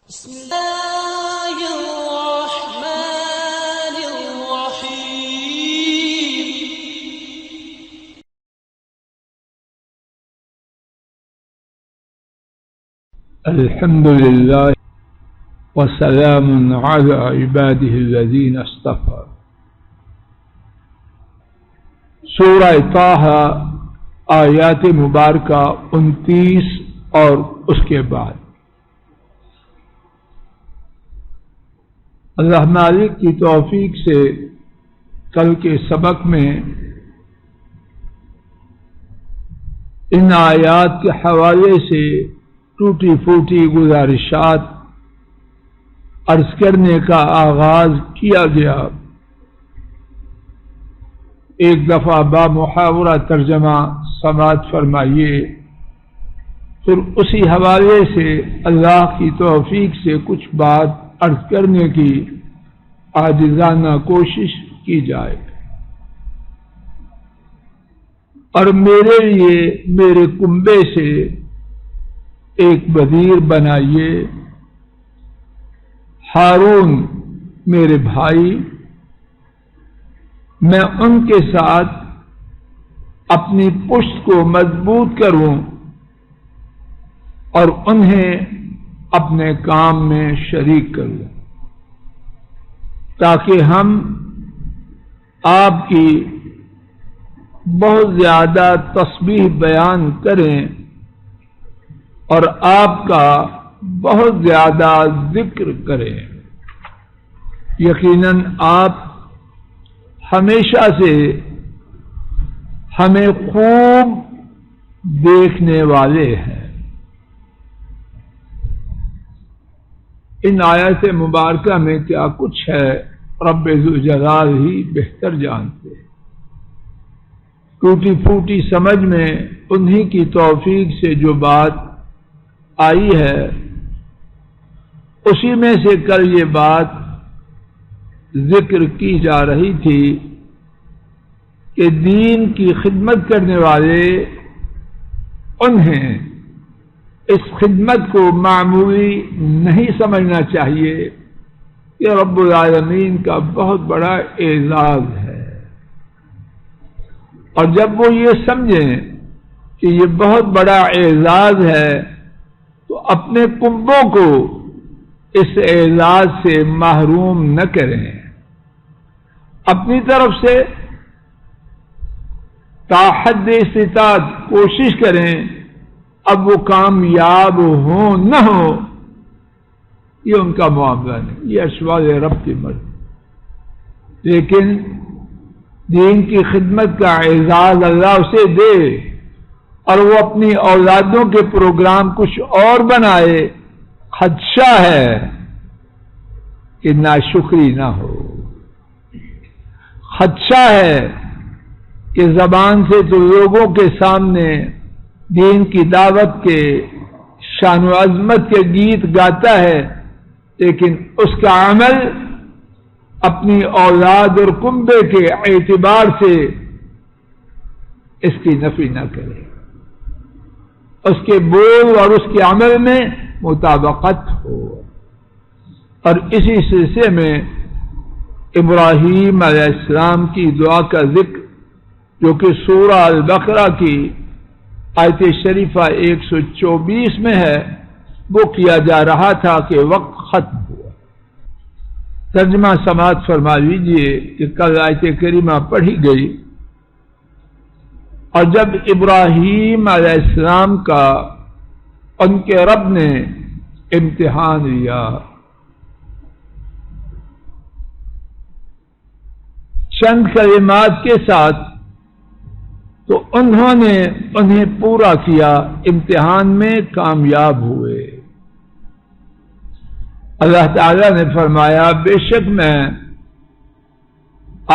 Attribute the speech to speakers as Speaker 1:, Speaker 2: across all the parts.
Speaker 1: بسم الله الرحمن الرحيم.
Speaker 2: الحمد لله وسلام على عباده الذين اصطفى. سورہ طٰہٰ آیات مبارکہ 29 اور اس کے بعد اللہ مالک کی توفیق سے کل کے سبق میں ان آیات کے حوالے سے ٹوٹی پھوٹی گزارشات عرض کرنے کا آغاز کیا گیا. ایک دفعہ بامحاورہ ترجمہ سماعت فرمائیے، پھر اسی حوالے سے اللہ کی توفیق سے کچھ بات عرض کرنے کی عاجزانہ کوشش کی جائے. اور میرے لیے میرے کنبے سے ایک وزیر بنائیے. ہارون میرے بھائی، میں ان کے ساتھ اپنی پشت کو مضبوط کروں اور انہیں اپنے کام میں شریک کروں، تاکہ ہم آپ کی بہت زیادہ تسبیح بیان کریں اور آپ کا بہت زیادہ ذکر کریں. یقیناً آپ ہمیشہ سے ہمیں خوب دیکھنے والے ہیں. ان آیات مبارکہ میں کیا کچھ ہے رب ذوالجلال ہی بہتر جانتے. ٹوٹی پھوٹی سمجھ میں انہی کی توفیق سے جو بات آئی ہے، اسی میں سے کل یہ بات ذکر کی جا رہی تھی کہ دین کی خدمت کرنے والے انہیں اس خدمت کو معمولی نہیں سمجھنا چاہیے. یہ رب العالمین کا بہت بڑا اعزاز ہے، اور جب وہ یہ سمجھیں کہ یہ بہت بڑا اعزاز ہے تو اپنے کنبوں کو اس اعزاز سے محروم نہ کریں. اپنی طرف سے تاحد استطاعت کوشش کریں. اب وہ کامیاب ہوں نہ ہو یہ ان کا معاملہ نہیں، یہ اشوال رب کی مرضی. لیکن دین کی خدمت کا اعزاز اللہ اسے دے اور وہ اپنی اولادوں کے پروگرام کچھ اور بنائے، خدشہ ہے کہ ناشکری نہ ہو. خدشہ ہے کہ زبان سے تو لوگوں کے سامنے دین کی دعوت کے شان و عظمت کے گیت گاتا ہے، لیکن اس کا عمل اپنی اولاد اور کنبے کے اعتبار سے اس کی نفی نہ کرے، اس کے بول اور اس کے عمل میں مطابقت ہو. اور اسی سلسلے میں ابراہیم علیہ السلام کی دعا کا ذکر، جو کہ سورہ البقرہ کی آیت شریفہ 124 میں ہے، وہ کیا جا رہا تھا کہ وقت ختم ہوا. ترجمہ سماعت فرما لیجیے کہ کل آیت کریمہ پڑھی گئی، اور جب ابراہیم علیہ السلام کا ان کے رب نے امتحان لیا، چند کلمات کے ساتھ تو انہوں نے انہیں پورا کیا، امتحان میں کامیاب ہوئے. اللہ تعالی نے فرمایا، بے شک میں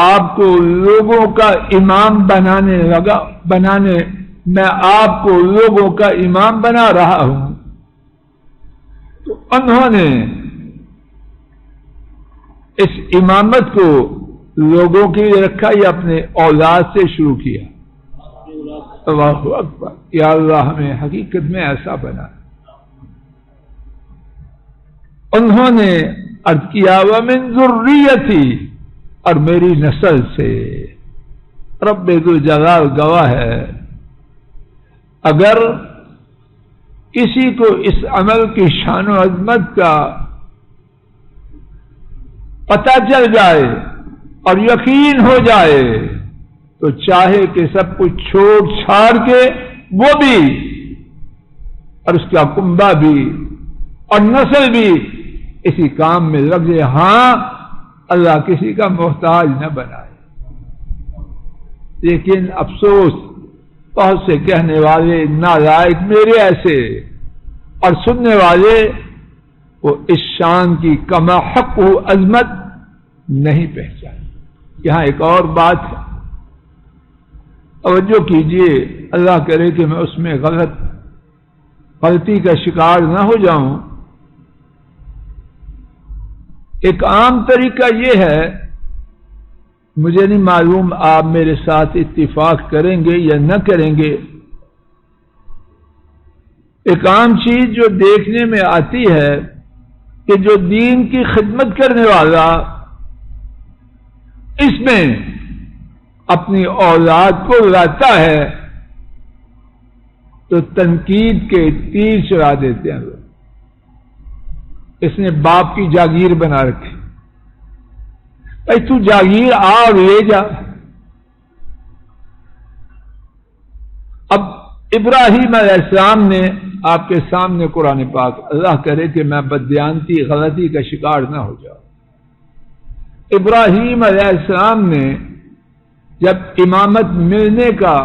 Speaker 2: آپ کو لوگوں کا امام میں آپ کو لوگوں کا امام بنا رہا ہوں. تو انہوں نے اس امامت کو لوگوں کے لیے رکھا یا اپنے اولاد سے شروع کیا؟ اللہ اکبر. یا اللہ ہمیں حقیقت میں ایسا بنا. انہوں نے عرض کیا ومن ذریتی، اور میری نسل سے۔ رب ذوالجلال گواہ ہے، اگر کسی کو اس عمل کی شان و عظمت کا پتہ چل جائے اور یقین ہو جائے تو چاہے کہ سب کچھ چھوڑ چھاڑ کے وہ بھی اور اس کا کنبہ بھی اور نسل بھی اسی کام میں لگ جائے۔ ہاں، اللہ کسی کا محتاج نہ بنائے، لیکن افسوس بہت سے کہنے والے نالائق میرے ایسے اور سننے والے وہ اس شان کی کما حق و عظمت نہیں پہچانے۔ یہاں ایک اور بات ہے، توجہ کیجئے، اللہ کرے کہ میں اس میں غلطی کا شکار نہ ہو جاؤں۔ ایک عام طریقہ یہ ہے، مجھے نہیں معلوم آپ میرے ساتھ اتفاق کریں گے یا نہ کریں گے، ایک عام چیز جو دیکھنے میں آتی ہے کہ جو دین کی خدمت کرنے والا اس میں اپنی اولاد کو لاتا ہے تو تنقید کے تیر چلا دیتے ہیں لوگ، اس نے باپ کی جاگیر بنا رکھی، بھائی تو جاگیر آ اور لے جا۔ اب ابراہیم علیہ السلام نے آپ کے سامنے قرآن پاک، اللہ کرے کہ میں بددیانتی غلطی کا شکار نہ ہو جاؤں، ابراہیم علیہ السلام نے جب امامت ملنے کا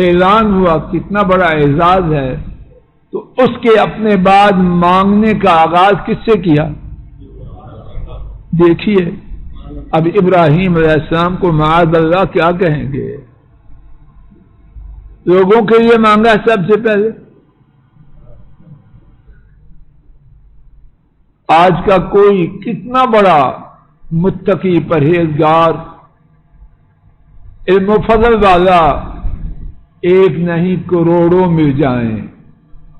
Speaker 2: اعلان ہوا، کتنا بڑا اعزاز ہے، تو اس کے اپنے بعد مانگنے کا آغاز کس سے کیا؟ دیکھیے اب ابراہیم علیہ السلام کو معاذ اللہ کیا کہیں گے، لوگوں کے لیے مانگا سب سے پہلے۔ آج کا کوئی کتنا بڑا متقی پرہیزگار علم و فضل والا ایک نہیں کروڑوں مل جائیں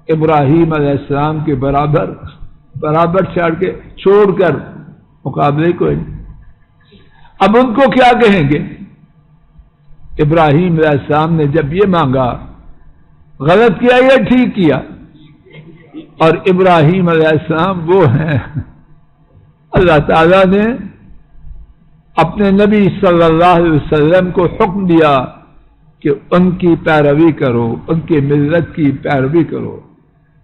Speaker 2: ابراہیم علیہ السلام کے برابر چھوڑ کر مقابلے کوئی نہیں۔ اب ان کو کیا کہیں گے؟ ابراہیم علیہ السلام نے جب یہ مانگا، غلط کیا یا ٹھیک کیا؟ اور ابراہیم علیہ السلام وہ ہیں، اللہ تعالیٰ نے اپنے نبی صلی اللہ علیہ وسلم کو حکم دیا کہ ان کی پیروی کرو، ان کی ملت کی پیروی کرو۔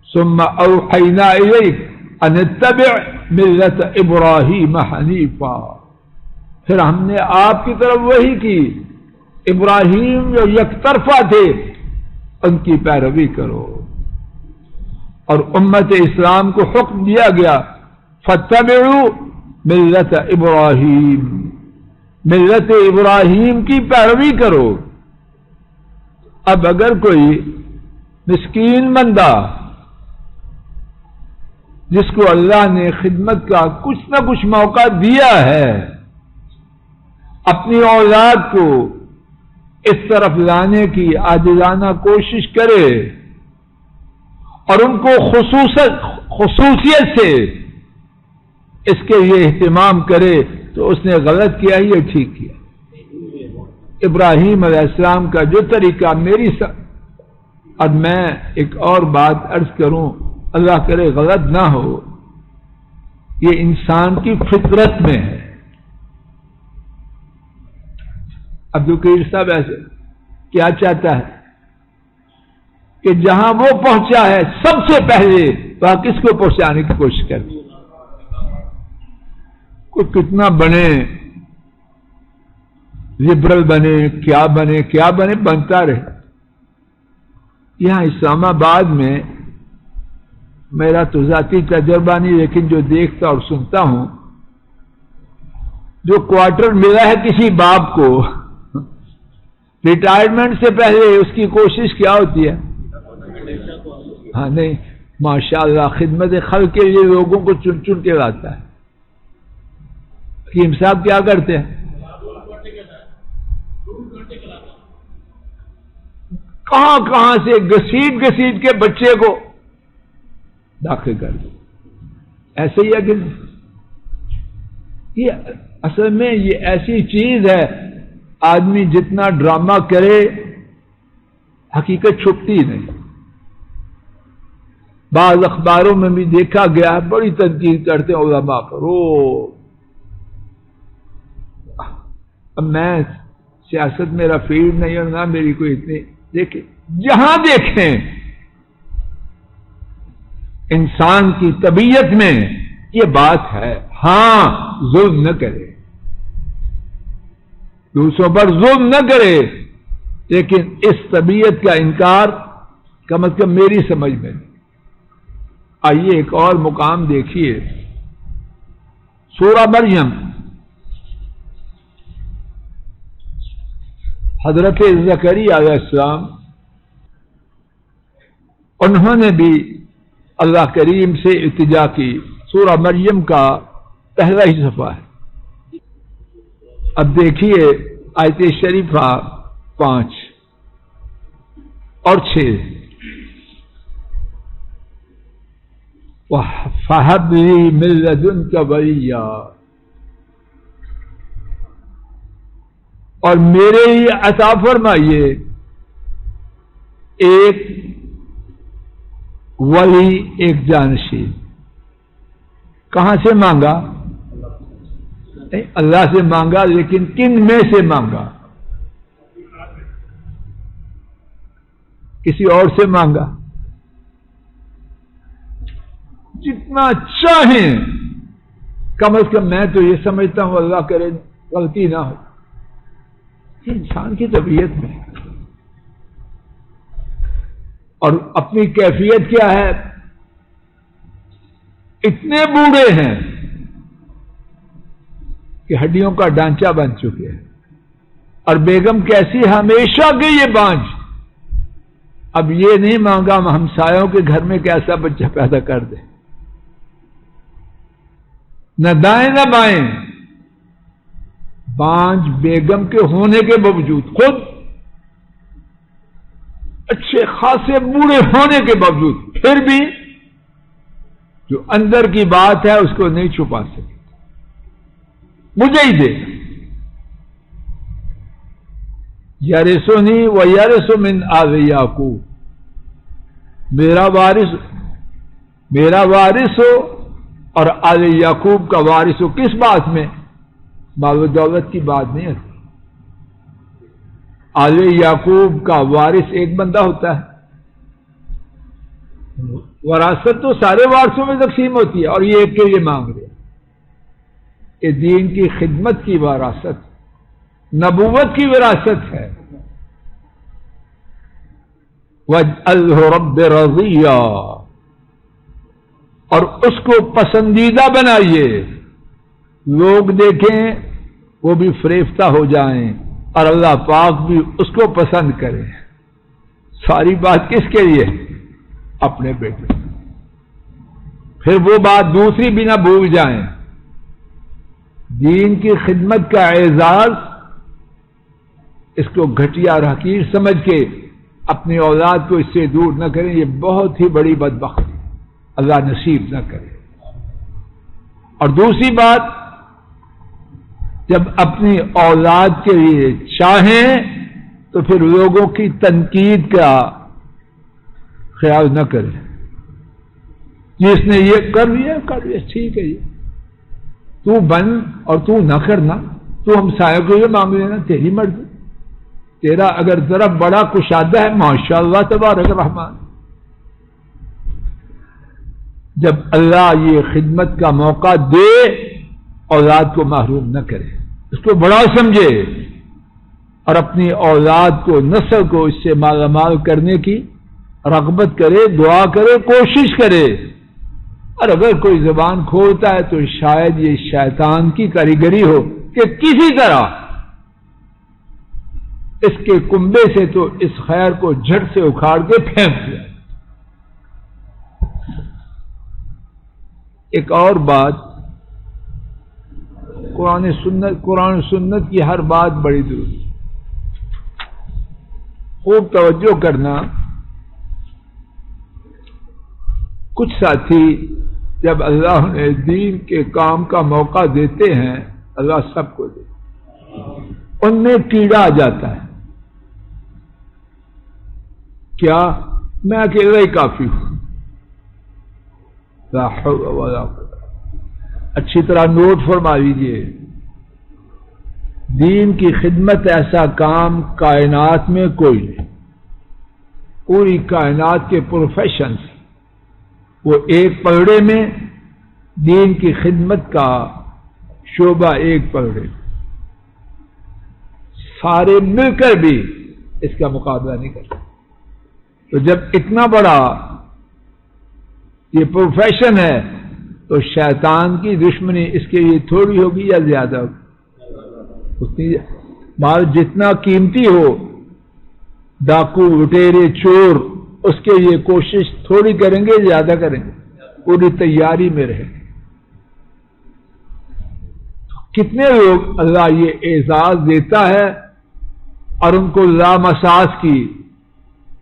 Speaker 2: ثم اوحینا الیک ان اتبع ملت ابراہیم حنیفا، پھر ہم نے آپ کی طرف وحی کی، ابراہیم جو یک طرفہ تھے ان کی پیروی کرو۔ اور امت اسلام کو حکم دیا گیا فاتبعوا ملت ابراہیم، ملت ابراہیم کی پیروی کرو۔ اب اگر کوئی مسکین بندہ جس کو اللہ نے خدمت کا کچھ نہ کچھ موقع دیا ہے، اپنی اولاد کو اس طرف لانے کی عاجزانہ کوشش کرے اور ان کو خصوصیت سے اس کے لیے اہتمام کرے، تو اس نے غلط کیا یا ٹھیک کیا؟ ابراہیم علیہ السلام کا جو طریقہ اور میں ایک اور بات عرض کروں، اللہ کرے غلط نہ ہو، یہ انسان کی فطرت میں ہے۔ عبدالقیر صاحب ایسے کیا چاہتا ہے کہ جہاں وہ پہنچا ہے سب سے پہلے وہاں کس کو پہنچانے کی کوشش کرتی؟ کوئی کتنا بنے، لبرل بنے، کیا بنے بنتا رہے۔ یہاں اسلام آباد میں میرا تو ذاتی تجربہ نہیں، لیکن جو دیکھتا اور سنتا ہوں، جو کوارٹر ملا ہے کسی باپ کو، ریٹائرمنٹ سے پہلے اس کی کوشش کیا ہوتی ہے؟ ہاں نہیں، ماشاءاللہ خدمت خلق کے لیے لوگوں کو چن چن کے لاتا ہے۔ حکیم صاحب کیا کرتے ہیں؟ کہاں سے گھسیٹ کے بچے کو داخل کر دیں۔ ایسے ہی ہے کہ نہیں؟ یہ اصل میں یہ ایسی چیز ہے، آدمی جتنا ڈرامہ کرے حقیقت چھپتی نہیں. بعض اخباروں میں بھی دیکھا گیا ہے، بڑی تنقید کرتے ہیں علماء پر. اب میں سیاست میرا فیلڈ نہیں اور نہ میری کوئی اتنی، دیکھیں جہاں دیکھیں انسان کی طبیعت میں یہ بات ہے. ہاں ظلم نہ کرے، دوسروں پر ظلم نہ کرے، لیکن اس طبیعت کا انکار کم از کم میری سمجھ میں نہیں. آئیے ایک اور مقام دیکھیے، سورہ مریم. حضرت زکریا علیہ السلام انہوں نے بھی اللہ کریم سے التجا کی. سورہ مریم کا پہلا ہی صفحہ ہے. اب دیکھیے آیت شریفہ 5 اور 6. فَهَبْ لِي مِن لَّدُنْكَ وَلِيًّا، اور میرے لیے عطا فرمائیے ایک ولی، ایک جانشین. کہاں سے مانگا؟ اللہ سے مانگا، لیکن کن میں سے مانگا؟ کسی اور سے مانگا؟ جتنا چاہیں، کم از کم میں تو یہ سمجھتا ہوں اللہ کرے غلطی نہ ہو. انسان کی طبیعت میں اور اپنی کیفیت کیا ہے. اتنے بوڑھے ہیں کہ ہڈیوں کا ڈھانچہ بن چکے ہیں، اور بیگم کیسی ہمیشہ کے یہ بانج. اب یہ نہیں مانگا ہم ہمسایوں کے گھر میں کیسا بچہ پیدا کر دیں، نہ دائیں نہ بائیں. بانج بیگم کے ہونے کے باوجود، خود اچھے خاصے بوڑھے ہونے کے باوجود، پھر بھی جو اندر کی بات ہے اس کو نہیں چھپا سکے. مجھے ہی دے. یرثنی و یرث من آل یعقوب، میرا وارث ہو اور آل یعقوب کا وارث ہو. کس بات میں؟ مال و دولت کی بات نہیں ہے. آل یعقوب کا وارث ایک بندہ ہوتا ہے. وراثت تو سارے وارثوں میں تقسیم ہوتی ہے، اور یہ ایک کے لیے مانگ رہے. یہ دین کی خدمت کی وراثت، نبوت کی وراثت ہے. وَاجْعَلْهُ رَبِّ رَضِيًّا، اور اس کو پسندیدہ بنائیے. لوگ دیکھیں وہ بھی فریفتہ ہو جائیں، اور اللہ پاک بھی اس کو پسند کرے. ساری بات کس کے لیے؟ اپنے بیٹے. پھر وہ بات دوسری بھی نہ بھول جائیں. دین کی خدمت کا اعزاز اس کو گھٹیا اور حقیر سمجھ کے اپنی اولاد کو اس سے دور نہ کریں. یہ بہت ہی بڑی بدبختی، اللہ نصیب نہ کرے. اور دوسری بات، جب اپنی اولاد کے لیے چاہیں تو پھر لوگوں کی تنقید کا خیال نہ کریں. جس نے یہ کر لیا ٹھیک ہے، یہ تو بن اور تو نہ کرنا، تو ہمسایوں کو یہ مانگ لینا، تیری مرضی. تیرا اگر ذرا بڑا کشادہ ہے، ماشاء اللہ تبارک الرحمن. جب اللہ یہ خدمت کا موقع دے، اولاد کو محروم نہ کرے، اس کو بڑا سمجھے، اور اپنی اولاد کو، نسل کو اس سے مالا مال کرنے کی رغبت کرے، دعا کرے، کوشش کرے. اور اگر کوئی زبان کھولتا ہے تو شاید یہ شیطان کی کاریگری ہو کہ کسی طرح اس کے کنبے سے تو اس خیر کو جھٹ سے اکھاڑ کے پھینک دیا. ایک اور بات، قرآن سنت کی ہر بات بڑی ضروری ہے. خوب توجہ کرنا. کچھ ساتھی جب اللہ نے دین کے کام کا موقع دیتے ہیں اللہ سب کو دیتے، ان میں کیڑا آ جاتا ہے، کیا میں اکیلا ہی کافی ہوں، لا حول ولا قوت۔ اچھی طرح نوٹ فرما لیجیے، دین کی خدمت ایسا کام کائنات میں کوئی نہیں، پوری کائنات کے پروفیشنز وہ ایک پلڑے میں، دین کی خدمت کا شعبہ ایک پلڑے، سارے مل کر بھی اس کا مقابلہ نہیں کر سکتے۔ تو جب اتنا بڑا یہ پروفیشن ہے تو شیطان کی دشمنی اس کے لیے تھوڑی ہوگی یا زیادہ ہوگی؟ اتنی مال جتنا قیمتی ہو، ڈاکو لٹیرے چور اس کے لیے کوشش تھوڑی کریں گے، زیادہ کریں گے، پوری تیاری میں رہیں گے۔ کتنے لوگ اللہ یہ اعزاز دیتا ہے اور ان کو لامساس کی،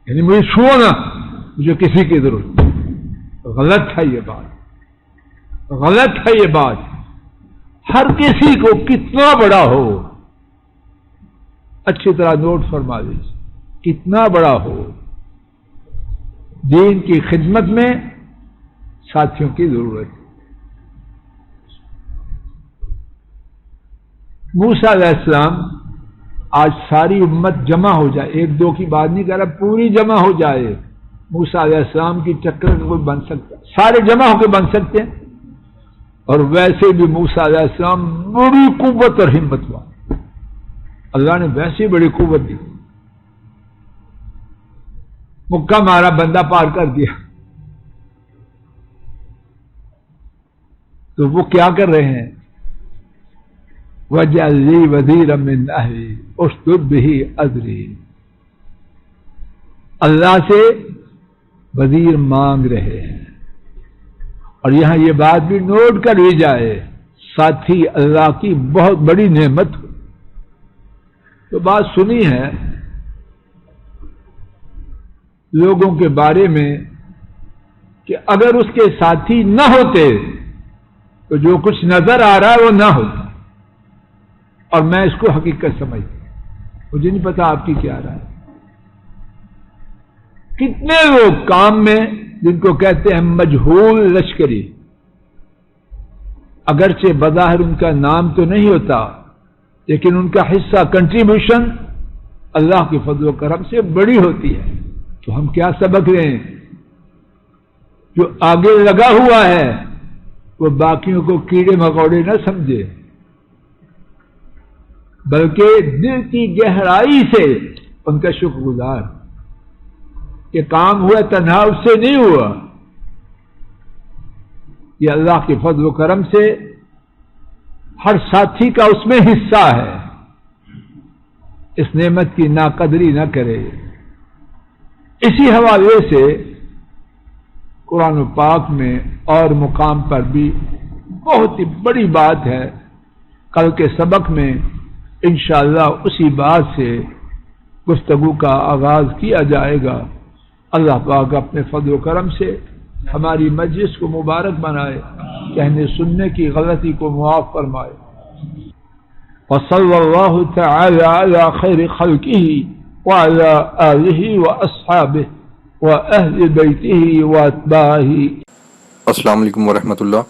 Speaker 2: یعنی مجھے چھوڑو نا، مجھے کسی کی ضرورت نہیں۔ غلط ہے یہ بات، غلط ہے یہ بات۔ ہر کسی کو کتنا بڑا ہو، اچھی طرح نوٹ فرما لیجیے، کتنا بڑا ہو، دین کی خدمت میں ساتھیوں کی ضرورت ہے۔ موسیٰ علیہ السلام، آج ساری امت جمع ہو جائے، ایک دو کی بات نہیں کر رہا، پوری جمع ہو جائے، موسیٰ علیہ السلام کی چکر میں کوئی بن سکتا ہے؟ سارے جمع ہو کے بن سکتے ہیں؟ اور ویسے بھی موسیٰ علیہ السلام بڑی قوت اور ہمت ہوا، اللہ نے ویسے بڑی قوت دی، مکہ مارا بندہ پار کر دیا۔ تو وہ کیا کر رہے ہیں؟ وَاجْعَلْ لِي وَزِيرًا مِّنْ أَهْلِي أُشْدُدْ بِهِ أَزْرِي، اللہ سے وزیر مانگ رہے ہیں۔ اور یہاں یہ بات بھی نوٹ کر لی جائے، ساتھی اللہ کی بہت بڑی نعمت ہو۔ تو بات سنی ہے لوگوں کے بارے میں کہ اگر اس کے ساتھی نہ ہوتے تو جو کچھ نظر آ رہا ہے وہ نہ ہوتا، اور میں اس کو حقیقت سمجھتا، مجھے نہیں پتا آپ کی کیا رائے ہے۔ کتنے لوگ کام میں جن کو کہتے ہیں مجہول لشکری، اگرچہ بظاہر ان کا نام تو نہیں ہوتا لیکن ان کا حصہ کنٹریبیوشن اللہ کے فضل و کرم سے بڑی ہوتی ہے۔ تو ہم کیا سبق لیں؟ جو آگے لگا ہوا ہے وہ باقیوں کو کیڑے مکوڑے نہ سمجھے، بلکہ دل کی گہرائی سے ان کا شکر گزار کہ کام ہوا، تنہا اس سے نہیں ہوا، یہ اللہ کے فضل و کرم سے ہر ساتھی کا اس میں حصہ ہے، اس نعمت کی ناقدری نہ کرے۔ اسی حوالے سے قرآن و پاک میں اور مقام پر بھی بہت ہی بڑی بات ہے، کل کے سبق میں انشاءاللہ اسی بات سے گفتگو کا آغاز کیا جائے گا۔ اللہ پاک اپنے فضل و کرم سے ہماری مجلس کو مبارک بنائے، کہنے سننے کی غلطی کو معاف فرمائے۔ وصلی اللہ تعالی علی خیر خلقہ وعلی آلہ واصحابہ واہل بیتہ واتباعہ۔
Speaker 3: السلام علیکم ورحمۃ اللہ۔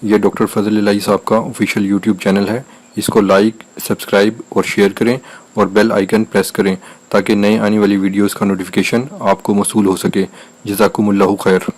Speaker 3: یہ ڈاکٹر فضل الہی صاحب کا آفیشیل یوٹیوب چینل ہے، اس کو لائک، سبسکرائب اور شیئر کریں اور بیل آئیکن پریس کریں تاکہ نئے آنے والی ویڈیوز کا نوٹیفیکیشن آپ کو موصول ہو سکے۔ جزاکم اللہ خیر۔